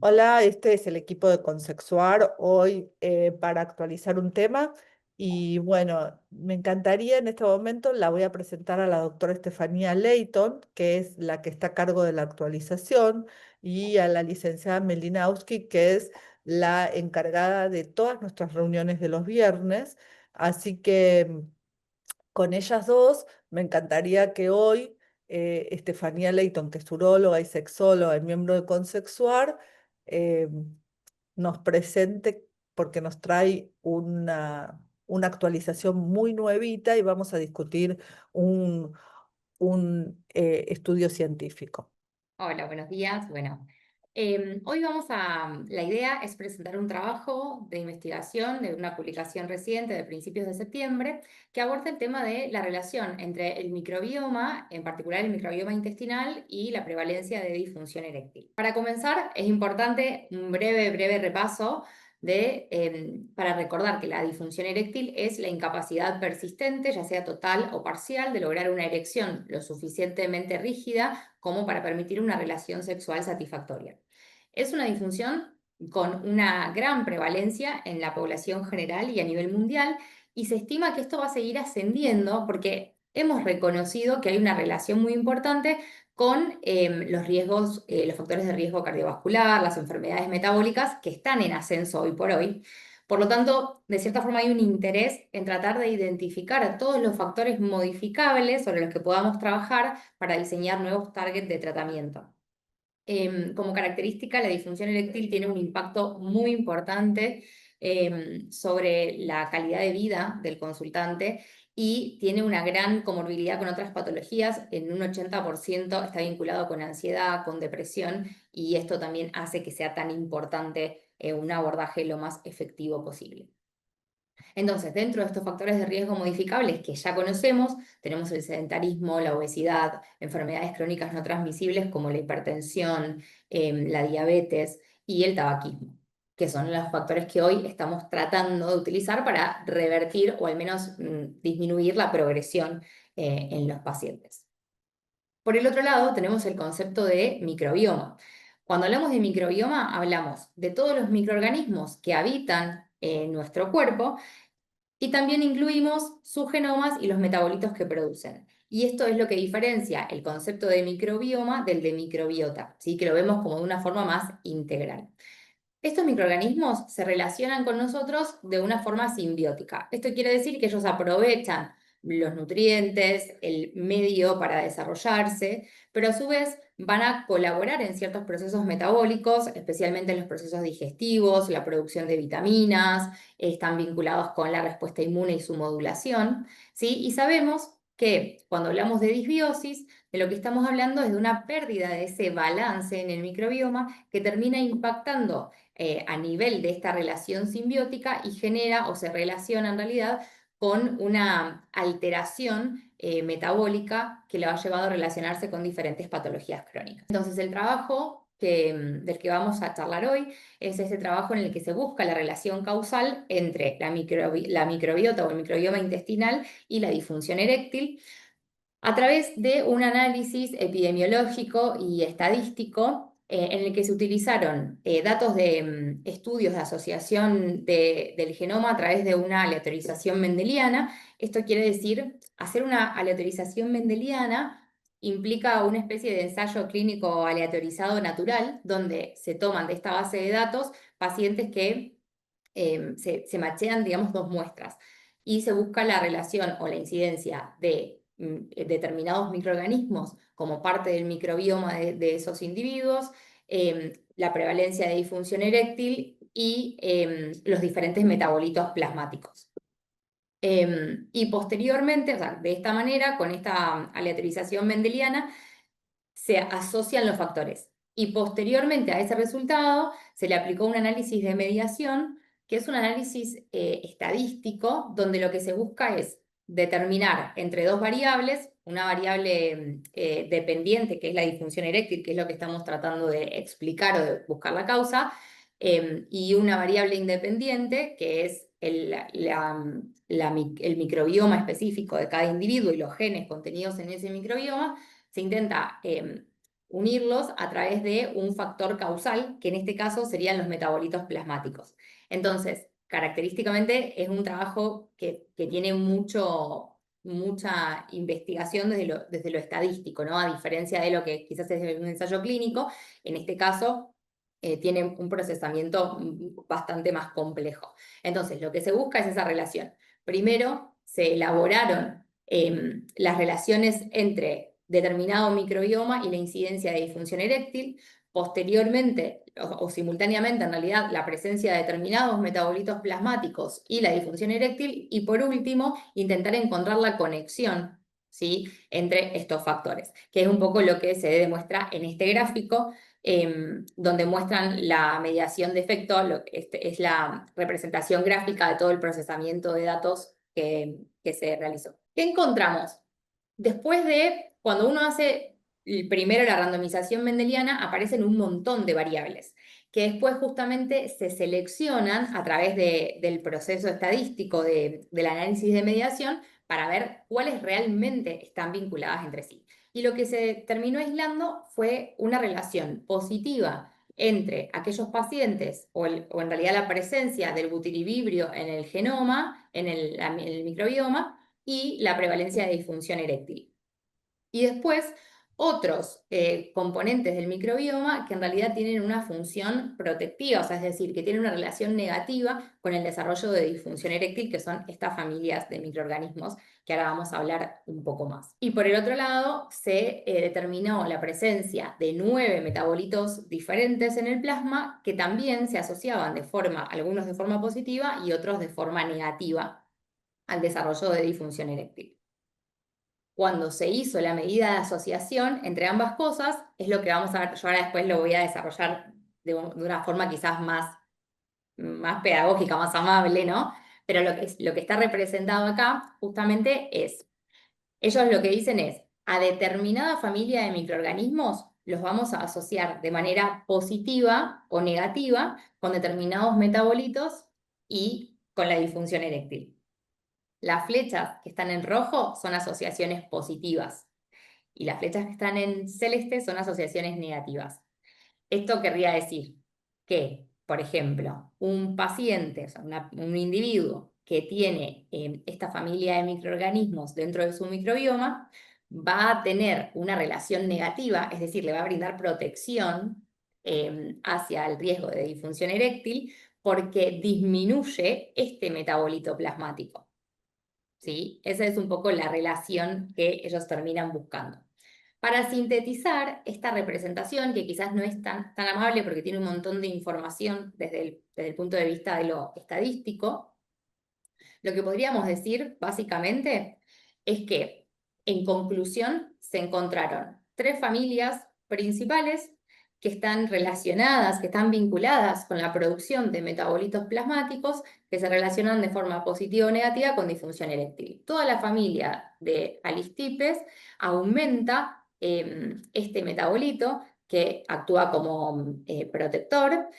Hola, este es el equipo de Consexuar hoy para actualizar un tema y bueno, me encantaría en este momento, la voy a presentar a la doctora Estefanía Leighton, que es la que está a cargo de la actualización, y a la licenciada Melinowski, que es la encargada de todas nuestras reuniones de los viernes. Así que con ellas dos, me encantaría que hoy Estefanía Leighton, que es uróloga y sexóloga y miembro de Consexuar, eh, nos presente porque nos trae una actualización muy nuevita y vamos a discutir un, un estudio científico. Hola, buenos días. Bueno, hoy la idea es presentar un trabajo de investigación de una publicación reciente de principios de septiembre que aborda el tema de la relación entre el microbioma, en particular el microbioma intestinal, y la prevalencia de disfunción eréctil. Para comenzar, es importante un breve repaso para recordar que la disfunción eréctil es la incapacidad persistente, ya sea total o parcial, de lograr una erección lo suficientemente rígida como para permitir una relación sexual satisfactoria. Es una disfunción con una gran prevalencia en la población general y a nivel mundial, y se estima que esto va a seguir ascendiendo porque hemos reconocido que hay una relación muy importante con los riesgos, los factores de riesgo cardiovascular, las enfermedades metabólicas que están en ascenso hoy por hoy. Por lo tanto, de cierta forma hay un interés en tratar de identificar todos los factores modificables sobre los que podamos trabajar para diseñar nuevos targets de tratamiento. Como característica, la disfunción eréctil tiene un impacto muy importante sobre la calidad de vida del consultante y tiene una gran comorbilidad con otras patologías. En un 80% está vinculado con ansiedad, con depresión, y esto también hace que sea tan importante un abordaje lo más efectivo posible. Entonces, dentro de estos factores de riesgo modificables que ya conocemos, tenemos el sedentarismo, la obesidad, enfermedades crónicas no transmisibles como la hipertensión, la diabetes y el tabaquismo, que son los factores que hoy estamos tratando de utilizar para revertir o al menos disminuir la progresión en los pacientes. Por el otro lado, tenemos el concepto de microbioma. Cuando hablamos de microbioma, hablamos de todos los microorganismos que habitan en nuestro cuerpo, y también incluimos sus genomas y los metabolitos que producen. Y esto es lo que diferencia el concepto de microbioma del de microbiota, ¿sí? Que lo vemos como de una forma más integral. Estos microorganismos se relacionan con nosotros de una forma simbiótica. Esto quiere decir que ellos aprovechan los nutrientes, el medio para desarrollarse, pero a su vez van a colaborar en ciertos procesos metabólicos, especialmente en los procesos digestivos, la producción de vitaminas, están vinculados con la respuesta inmune y su modulación, ¿sí? Y sabemos que cuando hablamos de disbiosis, de lo que estamos hablando es de una pérdida de ese balance en el microbioma que termina impactando a nivel de esta relación simbiótica y genera o se relaciona en realidad con una alteración metabólica que le ha llevado a relacionarse con diferentes patologías crónicas. Entonces, el trabajo del que vamos a charlar hoy es ese trabajo en el que se busca la relación causal entre la microbiota o el microbioma intestinal y la disfunción eréctil a través de un análisis epidemiológico y estadístico en el que se utilizaron datos de estudios de asociación del genoma a través de una aleatorización mendeliana. Esto quiere decir, hacer una aleatorización mendeliana implica una especie de ensayo clínico aleatorizado natural, donde se toman de esta base de datos pacientes que se machean, digamos, dos muestras y se busca la relación o la incidencia de determinados microorganismos como parte del microbioma de esos individuos, la prevalencia de disfunción eréctil y los diferentes metabolitos plasmáticos. Y posteriormente, o sea, de esta manera, con esta aleatorización mendeliana, se asocian los factores. Y posteriormente a ese resultado se le aplicó un análisis de mediación, que es un análisis estadístico, donde lo que se busca es determinar entre dos variables, una variable dependiente, que es la disfunción eréctil, que es lo que estamos tratando de explicar o de buscar la causa, y una variable independiente, que es el microbioma específico de cada individuo y los genes contenidos en ese microbioma. Se intenta unirlos a través de un factor causal, que en este caso serían los metabolitos plasmáticos. Entonces, característicamente es un trabajo que tiene mucha investigación desde lo estadístico, ¿no? A diferencia de lo que quizás es un ensayo clínico, en este caso tiene un procesamiento bastante más complejo. Entonces, lo que se busca es esa relación. Primero, se elaboraron las relaciones entre determinado microbioma y la incidencia de disfunción eréctil. Posteriormente, o simultáneamente en realidad, la presencia de determinados metabolitos plasmáticos y la disfunción eréctil. Y por último, intentar encontrar la conexión, ¿sí?, entre estos factores, que es un poco lo que se demuestra en este gráfico, donde muestran la mediación de efecto, es la representación gráfica de todo el procesamiento de datos que se realizó. ¿Qué encontramos? Después de, cuando uno hace primero la randomización mendeliana, aparecen un montón de variables que después justamente se seleccionan a través del proceso estadístico del análisis de mediación para ver cuáles realmente están vinculadas entre sí. Y lo que se terminó aislando fue una relación positiva entre aquellos pacientes, o en realidad la presencia del butiribibrio en el genoma, en el microbioma, y la prevalencia de disfunción eréctil. Y después otros componentes del microbioma que en realidad tienen una función protectiva, o sea, es decir, que tienen una relación negativa con el desarrollo de disfunción eréctil, que son estas familias de microorganismos que ahora vamos a hablar un poco más. Y por el otro lado, se determinó la presencia de 9 metabolitos diferentes en el plasma que también se asociaban algunos de forma positiva y otros de forma negativa al desarrollo de disfunción eréctil. Cuando se hizo la medida de asociación entre ambas cosas, es lo que vamos a ver, yo ahora después lo voy a desarrollar de una forma quizás más pedagógica, más amable, ¿no? Pero lo que está representado acá justamente es, ellos lo que dicen es, a determinada familia de microorganismos los vamos a asociar de manera positiva o negativa con determinados metabolitos y con la disfunción eréctil. Las flechas que están en rojo son asociaciones positivas y las flechas que están en celeste son asociaciones negativas. Esto querría decir que, por ejemplo, un paciente, o sea, un individuo que tiene esta familia de microorganismos dentro de su microbioma, va a tener una relación negativa, es decir, le va a brindar protección hacia el riesgo de disfunción eréctil porque disminuye este metabolito plasmático. ¿Sí? Esa es un poco la relación que ellos terminan buscando. Para sintetizar esta representación, que quizás no es tan amable porque tiene un montón de información desde el punto de vista de lo estadístico, lo que podríamos decir básicamente es que, en conclusión, se encontraron 3 familias principales que están relacionadas, que están vinculadas con la producción de metabolitos plasmáticos que se relacionan de forma positiva o negativa con disfunción eréctil. Toda la familia de alistipes aumenta este metabolito que actúa como protector.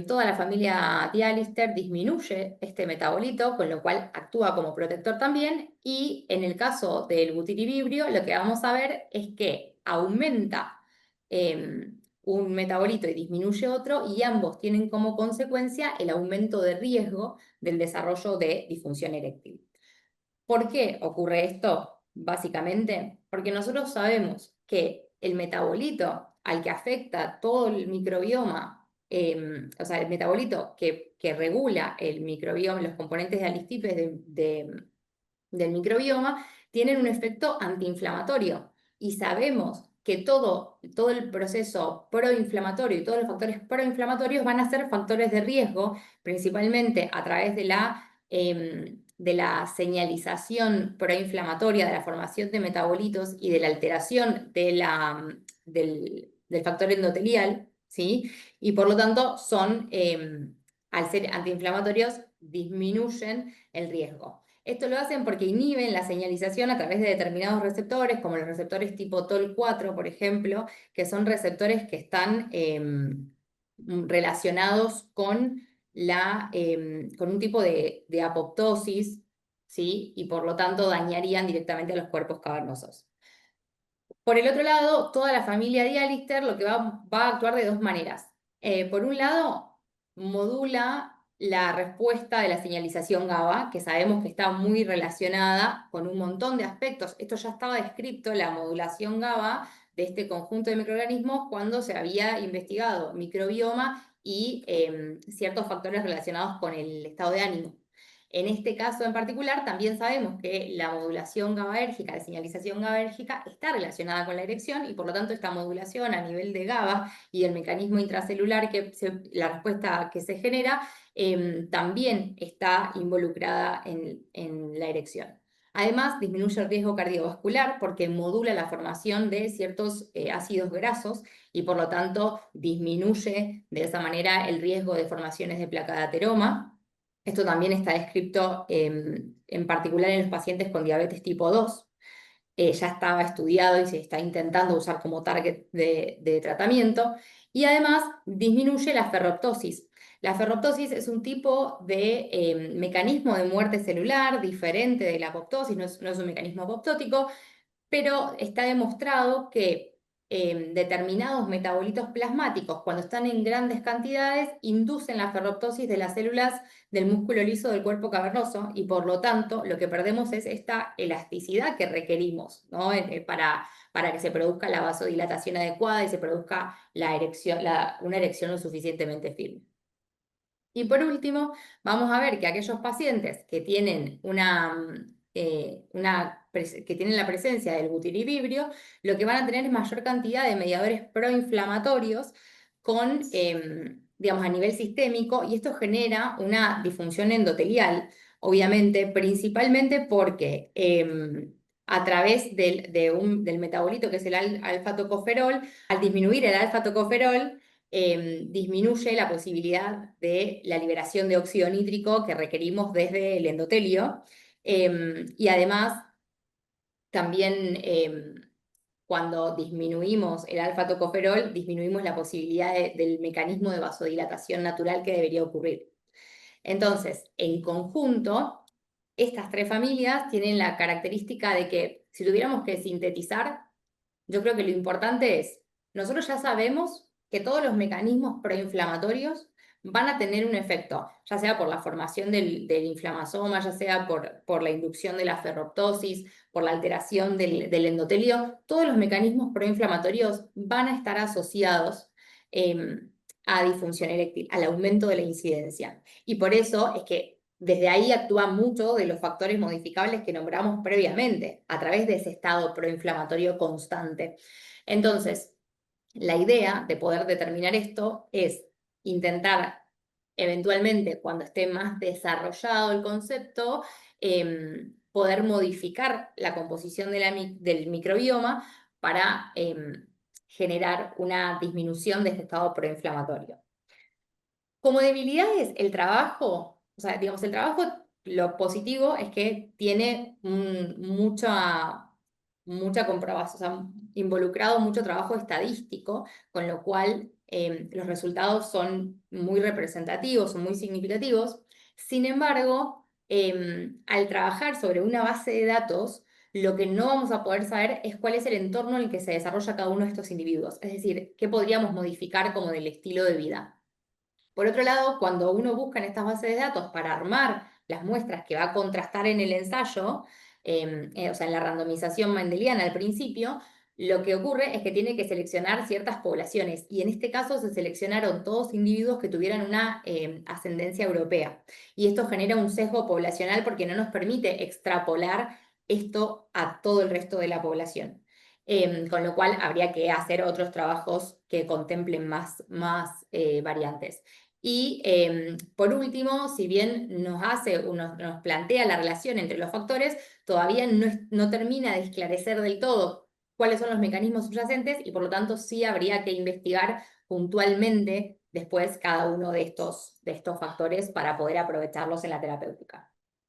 Toda la familia Dialister disminuye este metabolito, con lo cual actúa como protector también, y en el caso del butiribibrio lo que vamos a ver es que aumenta un metabolito y disminuye otro, y ambos tienen como consecuencia el aumento de riesgo del desarrollo de disfunción eréctil. ¿Por qué ocurre esto? Básicamente, porque nosotros sabemos que el metabolito al que afecta todo el microbioma, o sea, el metabolito que regula el microbioma, los componentes de alistipes del microbioma, tienen un efecto antiinflamatorio. Y sabemos que todo el proceso proinflamatorio y todos los factores proinflamatorios van a ser factores de riesgo, principalmente a través de la señalización proinflamatoria, de la formación de metabolitos y de la alteración del factor endotelial, ¿sí? Y por lo tanto al ser antiinflamatorios, disminuyen el riesgo. Esto lo hacen porque inhiben la señalización a través de determinados receptores, como los receptores tipo TOL4, por ejemplo, que son receptores que están relacionados con un tipo de apoptosis, ¿sí? Y por lo tanto dañarían directamente a los cuerpos cavernosos. Por el otro lado, toda la familia de Alistair lo que va a actuar de dos maneras. Por un lado, modula la respuesta de la señalización GABA, que sabemos que está muy relacionada con un montón de aspectos. Esto ya estaba descrito, la modulación GABA de este conjunto de microorganismos, cuando se había investigado microbioma y ciertos factores relacionados con el estado de ánimo. En este caso en particular, también sabemos que la modulación GABAérgica, la señalización GABAérgica, está relacionada con la erección y por lo tanto esta modulación a nivel de GABA y el mecanismo intracelular, la respuesta que se genera, también está involucrada en la erección. Además, disminuye el riesgo cardiovascular porque modula la formación de ciertos ácidos grasos y por lo tanto disminuye de esa manera el riesgo de formaciones de placa de ateroma. Esto también está descrito en particular en los pacientes con diabetes tipo 2. Ya estaba estudiado y se está intentando usar como target de tratamiento. Y además disminuye la ferroptosis. La ferroptosis es un tipo de mecanismo de muerte celular diferente de la apoptosis, no es un mecanismo apoptótico, pero está demostrado que determinados metabolitos plasmáticos, cuando están en grandes cantidades, inducen la ferroptosis de las células del músculo liso del cuerpo cavernoso y por lo tanto lo que perdemos es esta elasticidad que requerimos, ¿no? Para que se produzca la vasodilatación adecuada y se produzca la erección, una erección lo suficientemente firme. Y por último, vamos a ver que aquellos pacientes que tienen que tienen la presencia del butiribibrio, lo que van a tener es mayor cantidad de mediadores proinflamatorios digamos, a nivel sistémico, y esto genera una disfunción endotelial, obviamente, principalmente porque a través del metabolito que es el alfa-tocoferol, al disminuir el alfa-tocoferol, disminuye la posibilidad de la liberación de óxido nítrico que requerimos desde el endotelio. Y además, también cuando disminuimos el alfa-tocoferol, disminuimos la posibilidad del mecanismo de vasodilatación natural que debería ocurrir. Entonces, en conjunto, estas tres familias tienen la característica de que si tuviéramos que sintetizar, yo creo que lo importante es, nosotros ya sabemos que todos los mecanismos proinflamatorios van a tener un efecto, ya sea por la formación del inflamasoma, ya sea por la inducción de la ferroptosis, por la alteración del endotelio, todos los mecanismos proinflamatorios van a estar asociados a disfunción eréctil, al aumento de la incidencia. Y por eso es que desde ahí actúa mucho de los factores modificables que nombramos previamente, a través de ese estado proinflamatorio constante. Entonces, la idea de poder determinar esto es intentar, eventualmente, cuando esté más desarrollado el concepto, poder modificar la composición del microbioma para generar una disminución de este estado proinflamatorio. Como debilidades, el trabajo, o sea, digamos, el trabajo, lo positivo es que tiene mucha comprobación, o sea, involucrado mucho trabajo estadístico, con lo cual los resultados son muy representativos, son muy significativos. Sin embargo, al trabajar sobre una base de datos, lo que no vamos a poder saber es cuál es el entorno en el que se desarrolla cada uno de estos individuos, es decir, qué podríamos modificar como del estilo de vida. Por otro lado, cuando uno busca en estas bases de datos para armar las muestras que va a contrastar en el ensayo, o sea, en la randomización mendeliana al principio, lo que ocurre es que tiene que seleccionar ciertas poblaciones, y en este caso se seleccionaron todos individuos que tuvieran una ascendencia europea. Y esto genera un sesgo poblacional porque no nos permite extrapolar esto a todo el resto de la población. Con lo cual habría que hacer otros trabajos que contemplen más variantes. Y por último, si bien nos plantea la relación entre los factores, todavía no termina de esclarecer del todo cuáles son los mecanismos subyacentes y por lo tanto sí habría que investigar puntualmente después cada uno de estos factores para poder aprovecharlos en la terapéutica.